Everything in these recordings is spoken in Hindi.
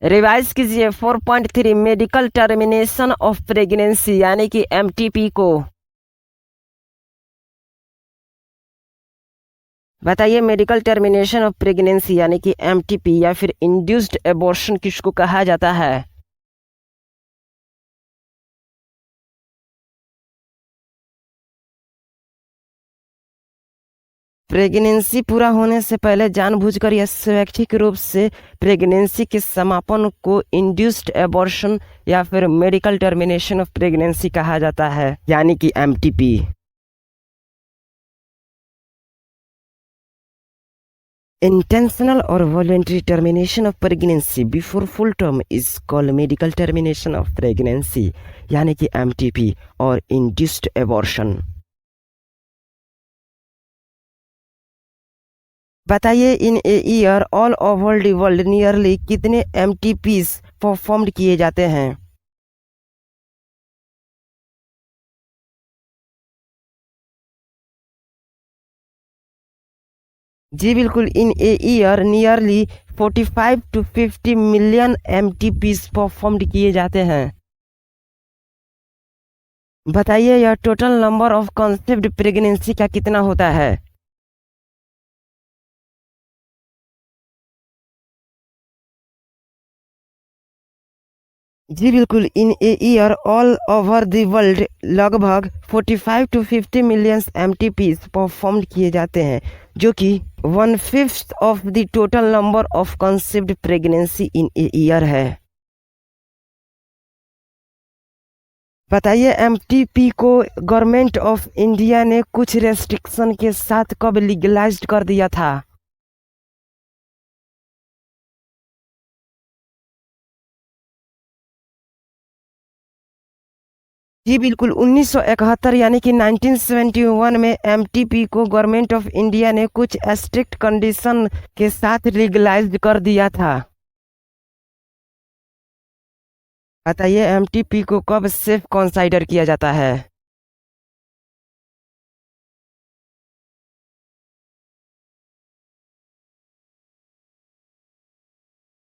रिवाइज कीजिए 4.3 मेडिकल टर्मिनेशन ऑफ प्रेगनेंसी यानी कि एमटीपी को। बताइए मेडिकल टर्मिनेशन ऑफ प्रेगनेंसी यानी कि एमटीपी या फिर इंड्यूस्ड एबॉर्शन किसको कहा जाता है। प्रेगनेंसी पूरा होने से पहले जानबूझकर या स्वैच्छिक रूप से प्रेगनेंसी के समापन को इंड्यूस्ड एबॉर्शन या फिर मेडिकल टर्मिनेशन ऑफ प्रेगनेंसी कहा जाता है यानी कि एमटीपी। इंटेंशनल और voluntary termination of pregnancy before full term is called medical termination of pregnancy यानी कि एमटीपी और इंड्यूस्ड एबॉर्शन। बताइए in a year all over the world nearly कितने एमटीपीज परफॉर्म्ड किए जाते हैं। जी बिल्कुल, in a year nearly 45 to 50 million MTPs performed किए जाते हैं। बताइए यह total number of conceived pregnancy का कितना होता है। जी बिल्कुल, in a year all over the world लगभग 45 to 50 मिलियन एमटीपीज परफॉर्म किए जाते हैं जो कि 1/5 of the total number of conceived pregnancy in a year है। बताइए एमटीपी को गवर्नमेंट ऑफ इंडिया ने कुछ रेस्ट्रिक्शन के साथ कब लीगलाइज्ड कर दिया था। जी बिल्कुल, 1971 यानी कि 1971 में एमटीपी को गवर्नमेंट ऑफ इंडिया ने कुछ स्ट्रिक्ट कंडीशन के साथ लीगलाइज्ड कर दिया था। बताइए एमटीपी को कब सेफ कंसाइडर किया जाता है।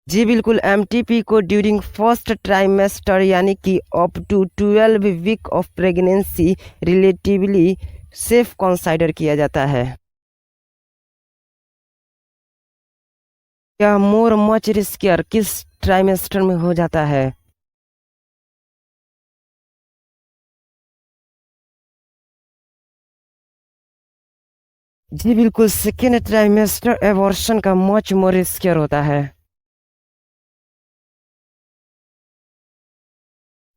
जी बिल्कुल, एमटीपी को ड्यूरिंग फर्स्ट ट्राइमेस्टर यानी कि up to 12 week of pregnancy relatively safe consider किया जाता है। क्या मोर मच रिस्कियर किस ट्राइमेस्टर में हो जाता है। जी बिल्कुल, सेकेंड ट्राइमेस्टर एबॉर्शन का मच मोर रिस्कियर होता है।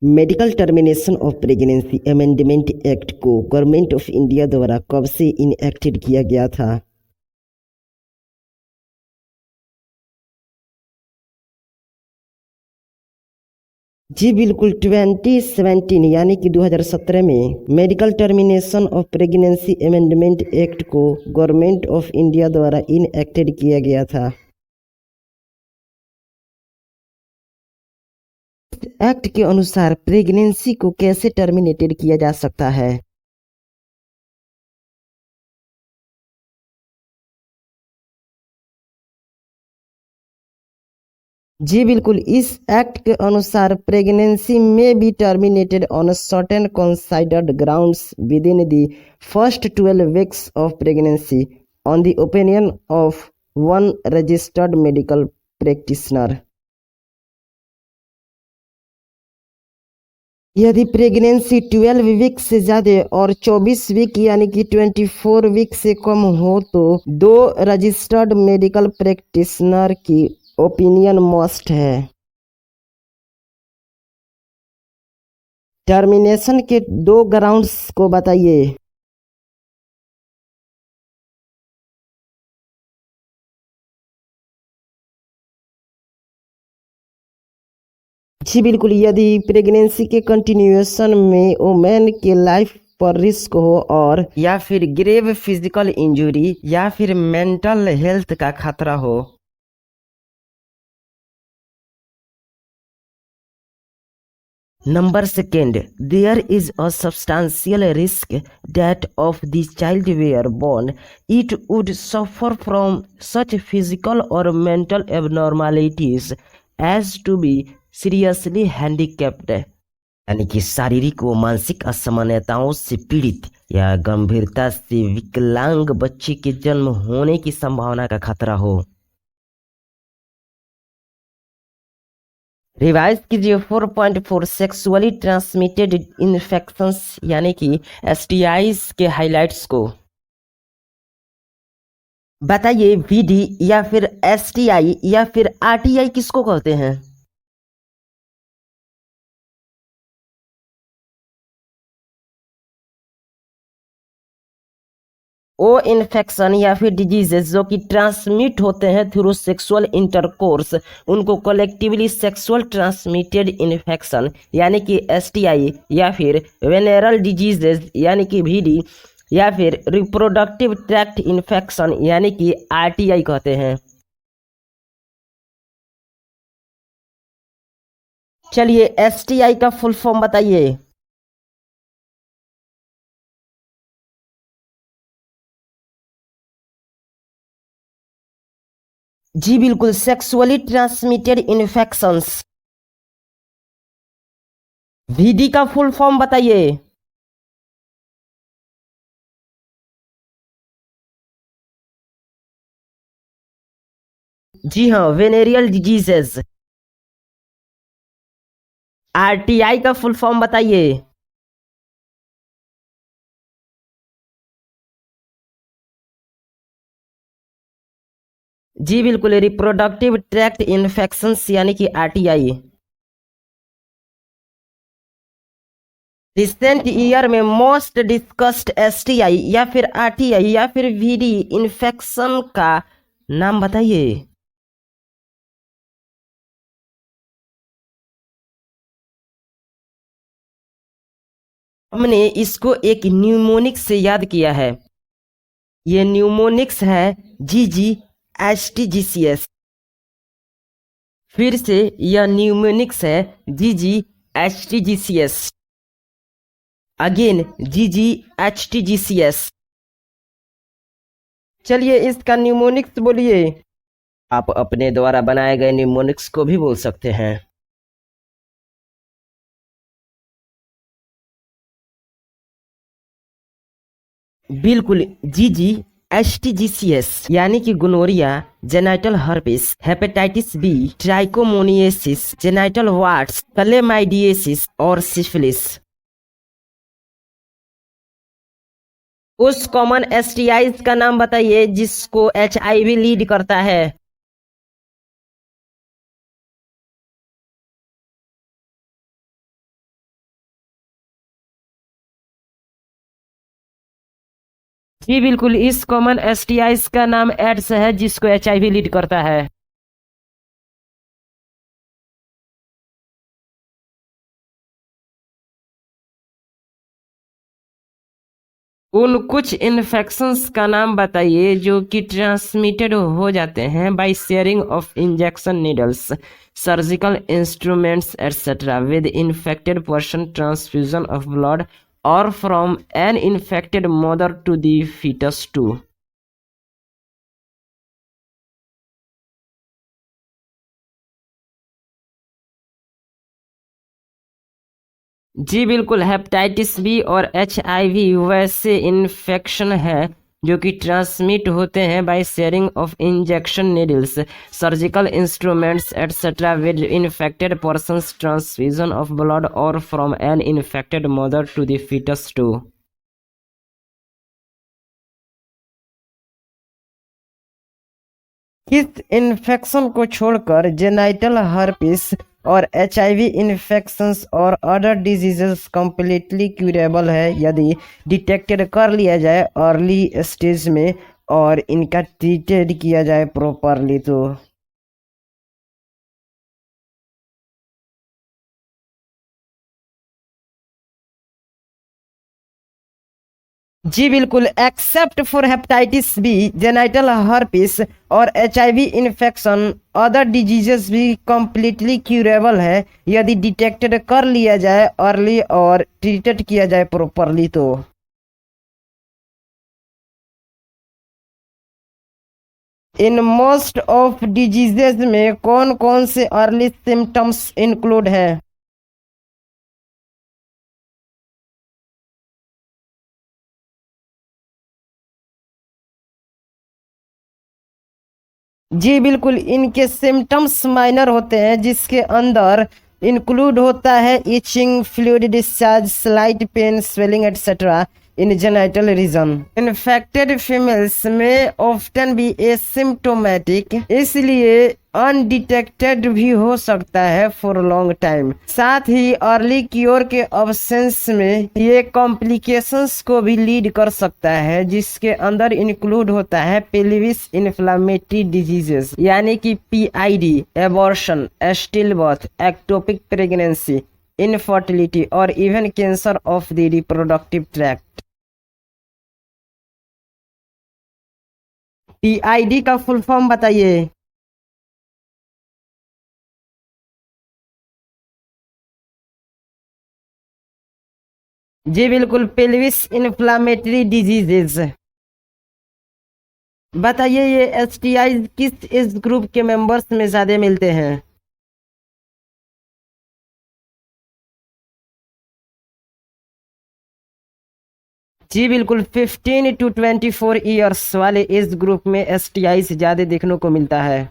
Medical termination of pregnancy amendment act को गवर्नमेंट ऑफ इंडिया द्वारा कब से इनएक्टेड किया गया था। जी बिल्कुल, 2017 यानी कि 2017 में medical termination of pregnancy amendment act को गवर्नमेंट ऑफ इंडिया द्वारा इनएक्टेड किया गया था। एक्ट के अनुसार प्रेगनेंसी को कैसे टर्मिनेटेड किया जा सकता है। जी बिल्कुल, इस एक्ट के अनुसार प्रेगनेंसी में be terminated on certain considered grounds within the first 12 weeks of pregnancy on the opinion of one registered medical practitioner. यदि प्रेगनेंसी 12 वीक से ज़्यादा और 24 वीक यानी कि 24 वीक से कम हो तो 2 रजिस्टर्ड मेडिकल प्रैक्टिशनर की ओपिनियन मस्ट है। टर्मिनेशन के 2 ग्राउंड्स को बताइए। जी बिल्कुल, यदि प्रेगनेंसी के कंटिन्यूएशन में वुमेन के लाइफ पर रिस्क हो और या फिर ग्रेव फिजिकल इंजरी या फिर मेंटल हेल्थ का खतरा हो। Number second, there is a substantial risk that of the child were born, it would suffer from such physical or mental abnormalities as to be seriously handicapped, यानी कि शारीरिक व मानसिक असामान्यताओं से पीड़ित या गंभीरता से विकलांग बच्चे के जन्म होने की संभावना का खतरा हो। रिवाइज कीजिए 4.4 सेक्सुअली ट्रांसमिटेड इन्फेक्शंस यानी कि एसटीआईज के हाइलाइट्स को बताइए। वीडी या फिर एसटीआई या फिर आरटीआई किसको कहते हैं? वो इन्फेक्शन या फिर डिजीजेस जो कि ट्रांसमिट होते हैं थ्रू सेक्सुअल इंटरकोर्स, उनको कलेक्टिवली सेक्सुअल ट्रांसमिटेड इन्फेक्शन यानी कि एसटीआई या फिर वेनेरल डिजीजेस यानी कि वीडी या फिर रिप्रोडक्टिव ट्रैक्ट इन्फेक्शन यानी कि आरटीआई कहते हैं। चलिए एसटीआई का फुल फॉर्म बताइए। जी बिल्कुल, सेक्सुअली ट्रांसमिटेड इन्फेक्शंस। वीडी का फुल फॉर्म बताइए। जी हाँ, वेनेरियल डिजीजेस। आरटीआई का फुल फॉर्म बताइए। जी बिल्कुल, रिप्रोडक्टिव ट्रैक्ट इन्फेक्शंस यानी कि आरटीआई। रिसेंट ईयर में मोस्ट डिस्कस्ड एसटीआई या फिर आरटीआई या फिर वीडी इन्फेक्शन का नाम बताइए। हमने इसको एक न्यूमोनिक से याद किया है। ये न्यूमोनिक्स है GGHTGCS। फिर से यह न्यूमोनिक्स है GGHTGCS। Again GGHTGCS। चलिए इसका न्यूमोनिक्स बोलिए। आप अपने द्वारा बनाए गए न्यूमोनिक्स को भी बोल सकते हैं। बिल्कुल, GGHTGCS यानी कि gonorrhoea, genital herpes, hepatitis B, trichomoniasis, genital warts, chlamydiasis और सिफिलिस। उस कॉमन एसटीआईज का नाम बताइए जिसको एचआईवी लीड करता है। जी बिल्कुल, इस कॉमन एसटीआईज का नाम एड्स है जिसको एचआईवी लीड करता है। उन कुछ इन्फेक्शंस का नाम बताइए जो कि ट्रांसमिटेड हो जाते हैं by sharing of injection needles, surgical instruments etcetera with infected person, transfusion of blood और from an infected mother to the foetus too. जी बिल्कुल, हेपेटाइटिस बी और एचआईवी वैसे इन्फेक्शन है जो कि ट्रांसमिट होते हैं by sharing of injection needles, surgical instruments etcetera with infected persons, transfusion of blood और from an infected mother to the foetus too. इस इन्फेक्शन को छोड़कर जेनाइटल हर्पिस और एचआईवी इन्फेक्शंस और अदर डिजीजेस कम्प्लीटली क्यूरेबल है यदि डिटेक्टेड कर लिया जाए अर्ली स्टेज में और इनका ट्रीटेड किया जाए प्रॉपरली तो। जी बिल्कुल, except for hepatitis B, genital herpes और एचआईवी इन्फेक्शन अदर डिजीजेस भी कम्प्लीटली क्यूरेबल है यदि डिटेक्टेड कर लिया जाए अर्ली और ट्रीटेड किया जाए प्रॉपरली तो। इन मोस्ट ऑफ डिजीजेज में कौन कौन से अर्ली सिम्टम्स इंक्लूड हैं? जी बिल्कुल, इनके सिम्टम्स माइनर होते हैं, जिसके अंदर इंक्लूड होता है itching, fluid discharge, slight pain, swelling etcetera in genital region. Infected females में ऑफ्टन बी एसिम्प्टोमेटिक, इसलिए अनडिटेक्टेड भी हो सकता है फॉर लॉन्ग टाइम। साथ ही अर्ली क्योर के अब्सेंस में ये कॉम्प्लिकेशंस को भी लीड कर सकता है, जिसके अंदर इंक्लूड होता है पेल्विस इन्फ्लामेटरी डिजीजेस यानी कि PID, abortion, still birth, ectopic pregnancy, infertility और even cancer of the reproductive tract. PID का फुल फॉर्म बताइए। जी बिल्कुल, पेल्विस इन्फ्लामेटरी डिजीजेज। बताइए ये एसटीआई किस एज ग्रुप के मेंबर्स में ज्यादा मिलते हैं? जी बिल्कुल, 15 टू 24 ईयर्स वाले एज ग्रुप में एसटीआई ज्यादा देखने को मिलता है।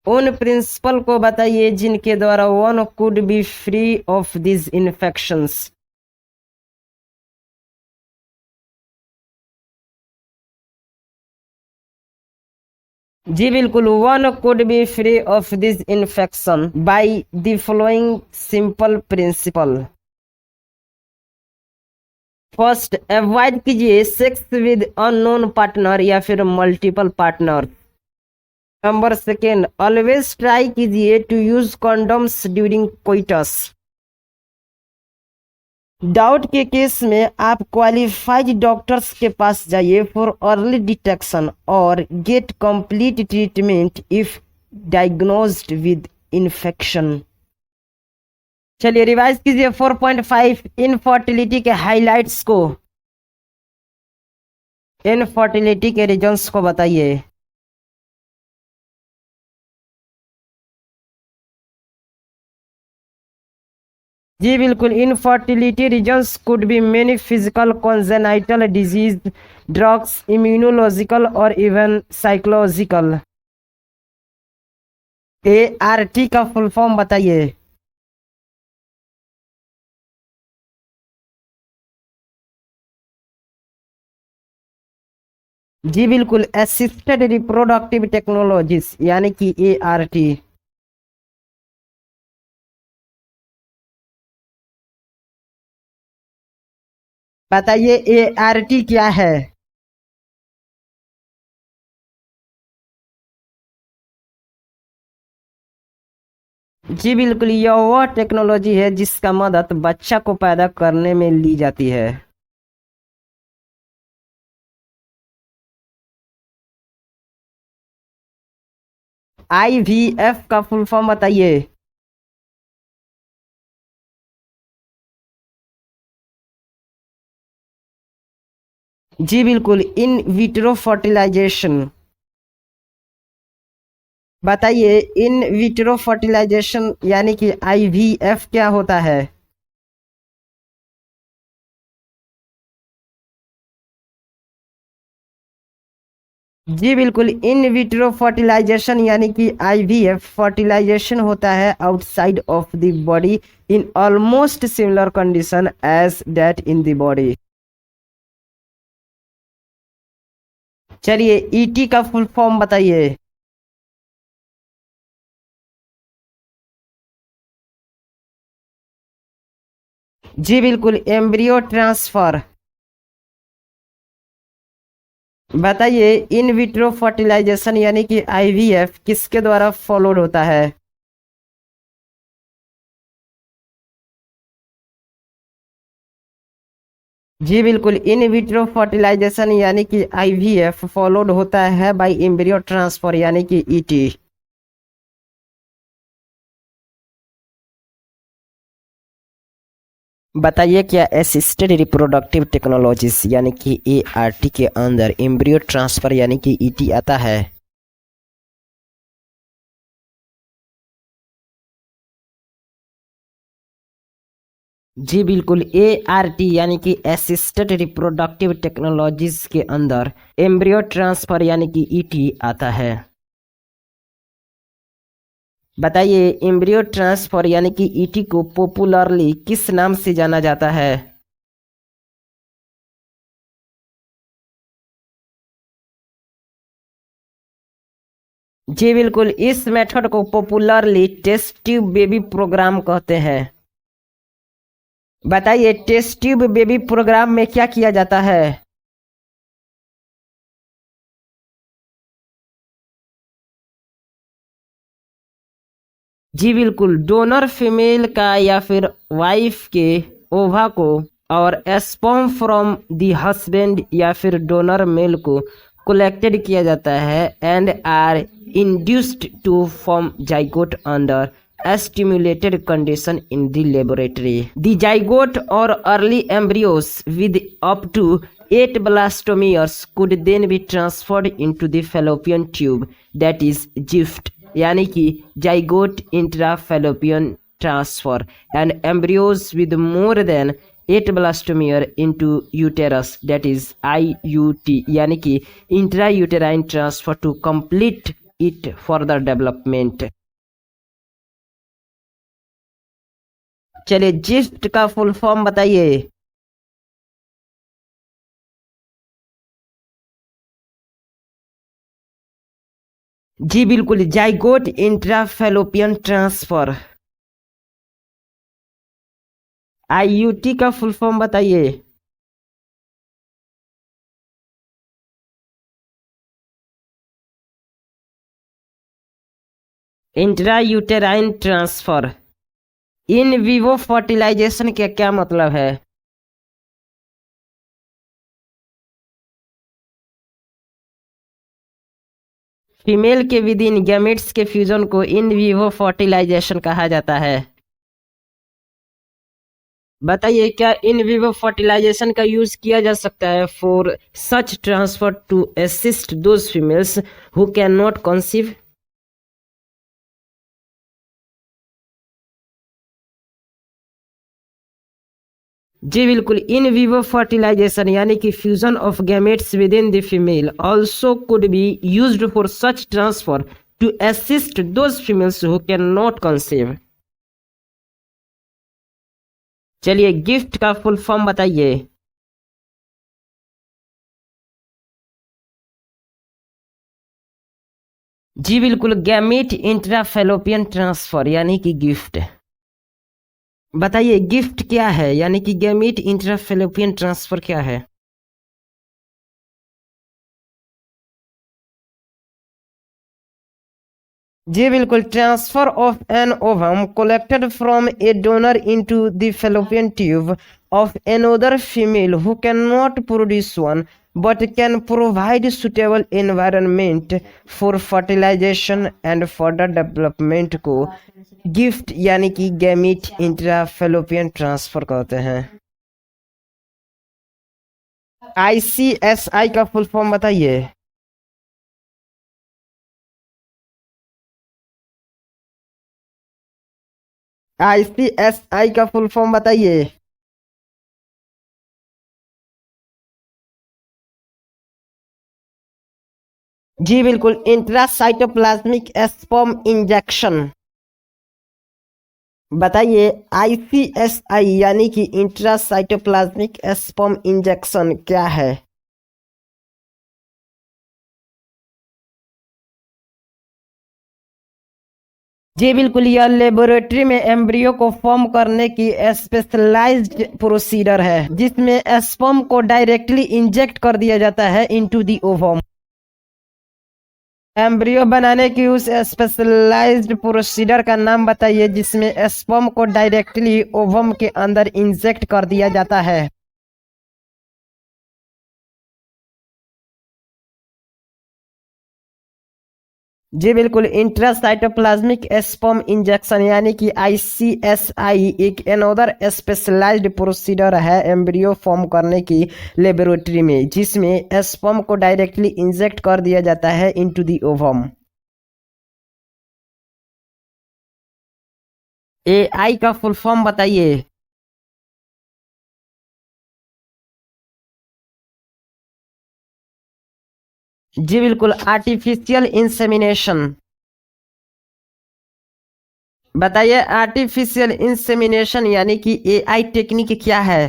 उन प्रिंसिपल को बताइए जिनके द्वारा one could be free of this infections. जी बिल्कुल, one could be free of this infection by the following simple principle. First, avoid कीजिए सेक्स विद अननोन पार्टनर या फिर multiple partner. Number second, always try कीजिए to use condoms during coitus. Doubt के केस में आप क्वालिफाइड डॉक्टर्स के पास जाइए फॉर अर्ली डिटेक्शन और get complete treatment if diagnosed with infection. चलिए रिवाइज कीजिए 4.5 इनफर्टिलिटी के हाइलाइट्स को। इनफर्टिलिटी के रीजंस को बताइए। जी बिल्कुल, infertility reasons could be many physical, congenital disease, drugs, immunological और इवन साइकोलॉजिकल। ART का फुल फॉर्म बताइए। जी बिल्कुल, असिस्टेड रिप्रोडक्टिव टेक्नोलॉजीज यानी कि ART। बताइए ART क्या है? जी बिल्कुल, यह वह टेक्नोलॉजी है जिसका मदद बच्चा को पैदा करने में ली जाती है। IVF का फुल फॉर्म बताइए। जी बिल्कुल, इन विट्रो फर्टिलाइजेशन। बताइए इन विट्रो फर्टिलाइजेशन यानी कि IVF क्या होता है? जी बिल्कुल, इन विट्रो फर्टिलाइजेशन यानी कि IVF फर्टिलाइजेशन होता है outside of the body in almost similar condition as that in the body. चलिए ET का फुल फॉर्म बताइए। जी बिल्कुल, एम्ब्रियो ट्रांसफर। बताइए इन विट्रो फर्टिलाइजेशन यानी कि IVF किसके द्वारा फॉलोड होता है? जी बिल्कुल, इन विट्रो फर्टिलाइजेशन यानी कि IVF फॉलोड होता है बाय एम्ब्रियो ट्रांसफर यानी कि ET। बताइए क्या असिस्टेड रिप्रोडक्टिव टेक्नोलॉजीज यानी कि ART के अंदर एम्ब्रियो ट्रांसफर यानी कि ET आता है। जी बिल्कुल, ART यानी कि असिस्टेड रिप्रोडक्टिव टेक्नोलॉजीज के अंदर एम्ब्रियो ट्रांसफर यानी कि ET आता है। बताइए एम्ब्रियो ट्रांसफर यानी कि ET को पॉपुलरली किस नाम से जाना जाता है। जी बिल्कुल, इस मेथड को popularly test tube baby programme कहते हैं। बताइए टेस्ट ट्यूब बेबी प्रोग्राम में क्या किया जाता है। जी बिल्कुल, डोनर फीमेल का या फिर वाइफ के ओवा को और स्पर्म फ्रॉम दी हस्बैंड या फिर डोनर मेल को कलेक्टेड किया जाता है and are induced to form zygote under stimulated condition in the laboratory. The zygote or early embryos with up to 8 blastomeres could then be transferred into the fallopian tube, that is GIFT, यानी कि zygote intrafallopian transfer, and embryos with more than 8 blastomere into uterus, that is IUT, यानी कि intrauterine transfer to complete it further development. चलिए जिफ्ट का फुल फॉर्म बताइए। जी बिल्कुल, जाइगोट इंट्राफेलोपियन ट्रांसफर। IUT का फुल फॉर्म बताइए। Intrauterine transfer. In vivo fertilization का क्या मतलब है। फीमेल के विद इन गैमेट्स के फ्यूजन को इन विवो फर्टिलाइजेशन कहा जाता है। बताइए क्या इन विवो फर्टिलाइजेशन का यूज किया जा सकता है for such transfer to assist those females who can not conceive. जी बिल्कुल, इन विवो फर्टिलाइजेशन यानी कि fusion of gametes with in the female also could be used for such transfer to assist those females who can not conceive. चलिए गिफ्ट का फुल फॉर्म बताइए। जी बिल्कुल, गैमेट इंट्राफेलोपियन ट्रांसफर यानी कि गिफ्ट। बताइए गिफ्ट क्या है यानी कि गैमेट इंट्राफेलोपियन ट्रांसफर क्या है। जी बिल्कुल, transfer of an ovum collected from A donor into the fallopian tube of another female who cannot produce one but can provide suitable environment for fertilization and further development को गिफ्ट यानी कि गैमेट इंट्राफेलोपियन ट्रांसफर कहते हैं। ICSI का फुल फॉर्म बताइए। ICSI का फुल फॉर्म बताइए। जी बिल्कुल, इंट्रासाइटोप्लाज्मिक स्पर्म इंजेक्शन। बताइए ICSI यानी कि इंट्रासाइटोप्लाज्मिक स्पर्म इंजेक्शन क्या है। जी बिल्कुल, यह लेबोरेटरी में एम्ब्रियो को फॉर्म करने की स्पेशलाइज्ड प्रोसीजर है जिसमें स्पर्म को डायरेक्टली इंजेक्ट कर दिया जाता है इनटू दी ओवम। एम्ब्रियो बनाने की उस स्पेशलाइज्ड प्रोसीजर का नाम बताइए जिसमें स्पर्म को डायरेक्टली ओवम के अंदर इंजेक्ट कर दिया जाता है। जी बिल्कुल, इंट्रासाइटोप्लाज्मिक स्पर्म इंजेक्शन यानी कि ICSI एक अनदर स्पेशलाइज्ड प्रोसीजर है एम्ब्रियो फॉर्म करने की लेबोरेटरी में, जिसमें स्पर्म को डायरेक्टली इंजेक्ट कर दिया जाता है इनटू द ओवम। AI का फुल फॉर्म बताइए। जी बिल्कुल, आर्टिफिशियल इंसेमिनेशन। बताइए, आर्टिफिशियल इंसेमिनेशन यानी कि AI टेक्निक क्या है?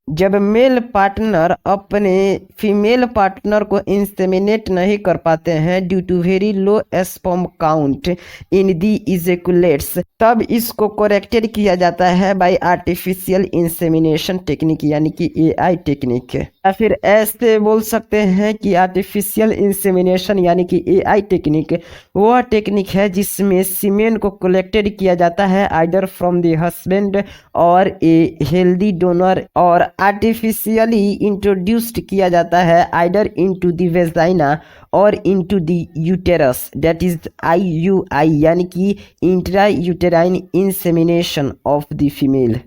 जब मेल पार्टनर अपने फीमेल पार्टनर को इंसेमिनेट नहीं कर पाते हैं due to very low sperm count in the ejaculates, तब इसको करेक्टेड किया जाता है बाय आर्टिफिशियल इंसेमिनेशन टेक्निक यानी कि AI टेक्निक। या फिर ऐसे बोल सकते हैं कि आर्टिफिशियल इंसेमिनेशन यानी कि AI टेक्निक वह टेक्निक है जिसमें सीमेन को कलेक्टेड किया जाता है आइदर फ्रॉम द हस्बैंड और ए हेल्दी डोनर, और आर्टिफिशियली इंट्रोड्यूस्ड किया जाता है आइदर इनटू द वेजाइना और into the uterus, that is IUI यानी कि intra uterine insemination of the female.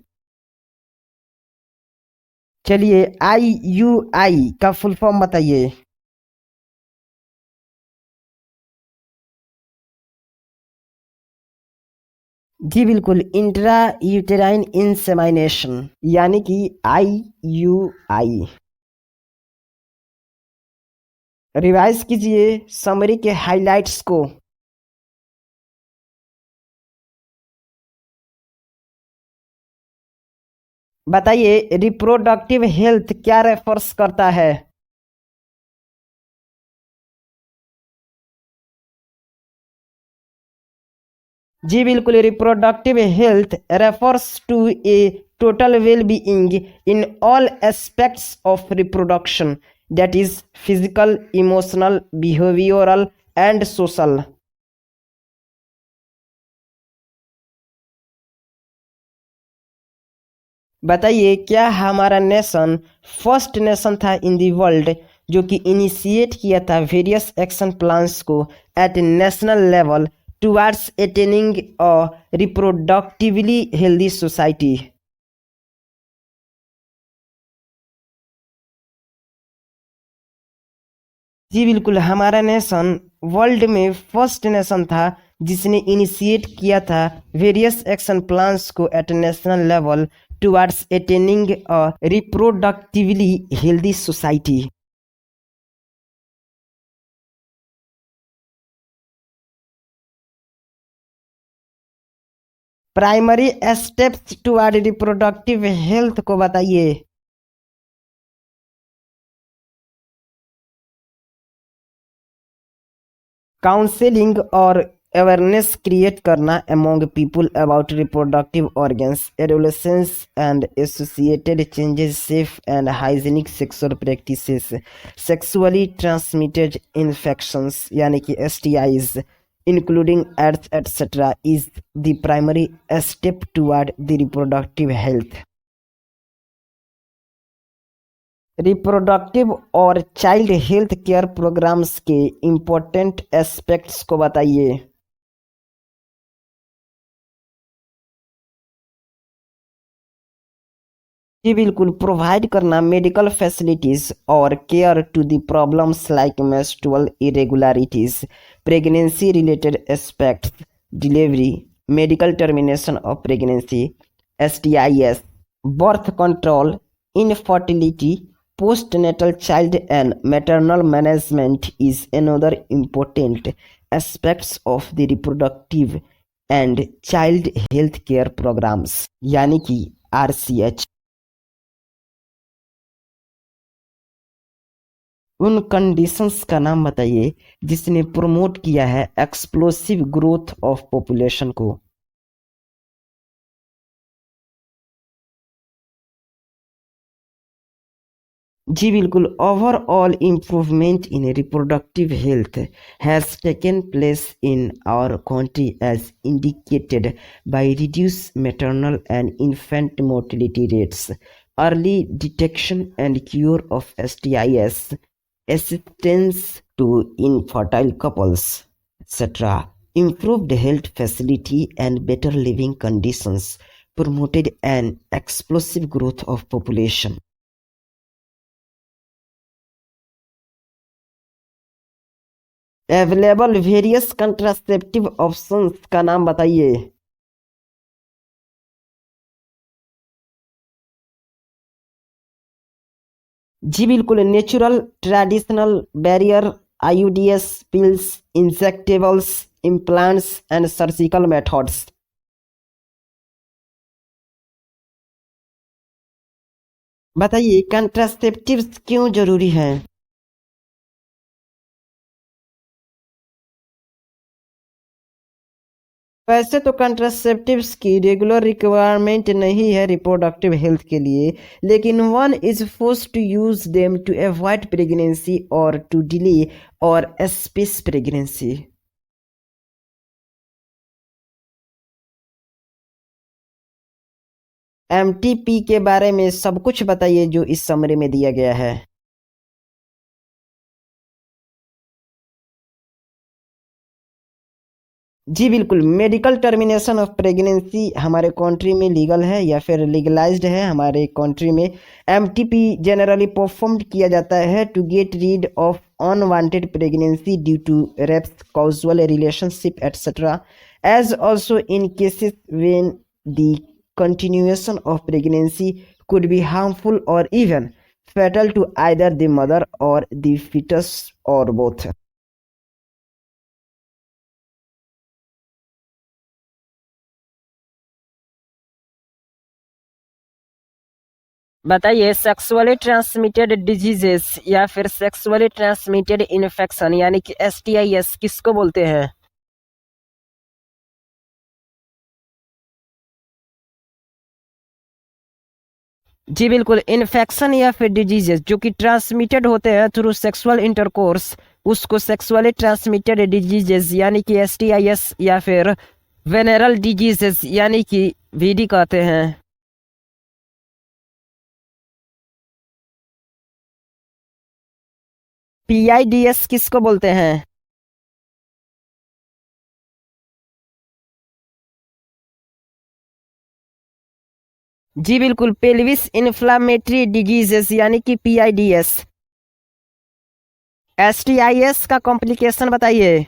चलिए, IUI का फुल फॉर्म बताइए। जी बिल्कुल, इंट्रा यूटेराइन इंसेमिनेशन यानी कि IUI। रिवाइज कीजिए समरी के हाइलाइट्स को। बताइए, रिप्रोडक्टिव हेल्थ क्या रेफर्स करता है? जी बिल्कुल, reproductive health refers to a total well being in all aspects of reproduction, that is physical, emotional, behavioural and social. बताइए, क्या हमारा नेशन फर्स्ट नेशन था इन दी वर्ल्ड जो कि इनिशिएट किया था वेरियस एक्शन प्लान्स को at national level towards attaining a reproductively healthy society? जी बिल्कुल, हमारा नेशन वर्ल्ड में फर्स्ट नेशन था जिसने इनिशिएट किया था वेरियस एक्शन प्लान्स को at national level towards attaining a reproductively healthy society. Primary steps toward reproductive health को बताइए। काउंसलिंग और अवेयरनेस क्रिएट करना among people about reproductive organs, adolescence and associated changes, safe and hygienic sexual practices, sexually transmitted infections यानी कि STIs including AIDS etc. is the primary step toward the reproductive health। Reproductive और चाइल्ड हेल्थ केयर प्रोग्राम्स के इम्पोर्टेंट एस्पेक्ट्स को बताइए। जी बिल्कुल, प्रोवाइड करना मेडिकल फैसिलिटीज और care to the problems like menstrual irregularities, pregnancy related aspects, delivery, medical termination of pregnancy, STIs, birth control, infertility, postnatal child and maternal management is another important aspects of the reproductive and child health care programs यानी कि RCH। उन कंडीशंस का नाम बताइए जिसने प्रमोट किया है एक्सप्लोसिव ग्रोथ ऑफ पॉपुलेशन को। जी बिल्कुल, overall improvement in reproductive health has taken place in our country as indicated by reduced maternal and infant mortality rates, early detection and cure of STIs, assistance to infertile couples, etc., improved health facility and better living conditions, promoted an explosive growth of population. Available various contraceptive options का नाम बताइए। जी बिल्कुल, natural, traditional, barrier, आईयूडीएस, pills, injectables, implants and surgical methods. बताइए कंट्रासेप्टिव्स क्यों जरूरी हैं? वैसे तो कंट्रासेप्टिव्स की रेगुलर रिक्वायरमेंट नहीं है रिप्रोडक्टिव हेल्थ के लिए, लेकिन one is forced to use them to avoid pregnancy और टू डिले और स्पेस प्रेगनेंसी। एमटीपी के बारे में सब कुछ बताइए जो इस समरी में दिया गया है। जी बिल्कुल, मेडिकल टर्मिनेशन ऑफ प्रेगनेंसी हमारे कंट्री में लीगल है या फिर लीगलाइज्ड है हमारे कंट्री में। एमटीपी जनरली परफॉर्म किया जाता है to get rid of unwanted pregnancy due to rapes, casual relationship etcetera, as also in cases when the continuation of pregnancy could be harmful or even fatal to either the mother or the fetus or both. बताइए सेक्सुअली ट्रांसमिटेड डिजीजेस या फिर सेक्सुअली ट्रांसमिटेड इन्फेक्शन यानी कि STIs किसको बोलते हैं? जी बिल्कुल, इन्फेक्शन या फिर डिजीजेस जो कि ट्रांसमिटेड होते हैं थ्रू सेक्सुअल इंटरकोर्स उसको सेक्सुअली ट्रांसमिटेड डिजीजेस यानी कि STIs या फिर वेनरल डिजीजेस यानी कि VD कहते हैं। PIDs किसको बोलते हैं? जी बिल्कुल, पेल्विस इन्फ्लामेटरी डिजीजेस यानी कि PIDs। STIs का कॉम्प्लिकेशन बताइए।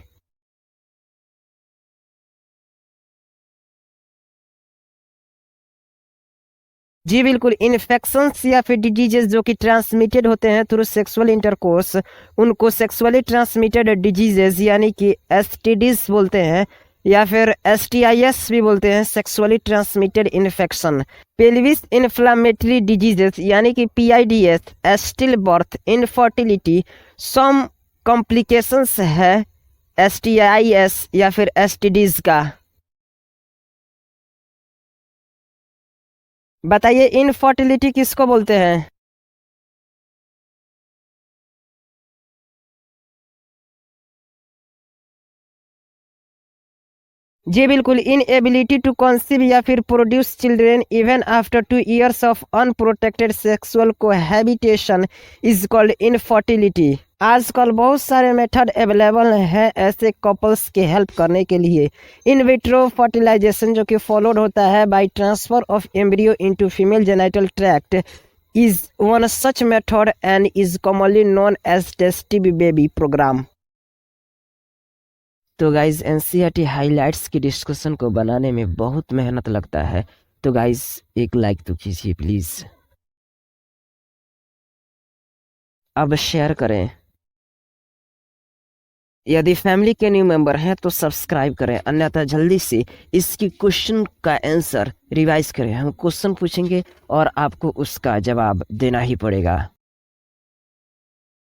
जी बिल्कुल, इन्फेक्शंस या फिर डिजीजेस जो कि ट्रांसमिटेड होते हैं थ्रू सेक्सुअल इंटरकोर्स उनको सेक्सुअली ट्रांसमिटेड डिजीजेस यानी कि STDs बोलते हैं या फिर STIs भी बोलते हैं, sexually transmitted infection. Pelvis inflammatory diseases यानी कि PIDs, स्टिल बर्थ, इनफर्टिलिटी, सम कॉम्प्लिकेशंस है STIs या फिर STDs का। बताइए इनफर्टिलिटी किसको बोलते हैं? जी बिल्कुल, इनएबिलिटी टू कंसीव या फिर produce children even after 2 years of unprotected sexual cohabitation is called infertility. आजकल बहुत सारे मेथड अवेलेबल हैं ऐसे कपल्स के हेल्प करने के लिए। इन विट्रो फर्टिलाइजेशन जो कि फॉलोड होता है by transfer of embryo into female genital tract is one such method and is commonly known as test tube baby programme. तो गाइज NCERT हाइलाइट्स की डिस्कशन को बनाने में बहुत मेहनत लगता है, तो गाइज एक लाइक तो कीजिए प्लीज। अब शेयर करें। यदि फैमिली के न्यू मेंबर हैं तो सब्सक्राइब करें, अन्यथा जल्दी से इसकी क्वेश्चन का आंसर रिवाइज करें। हम क्वेश्चन पूछेंगे और आपको उसका जवाब देना ही पड़ेगा।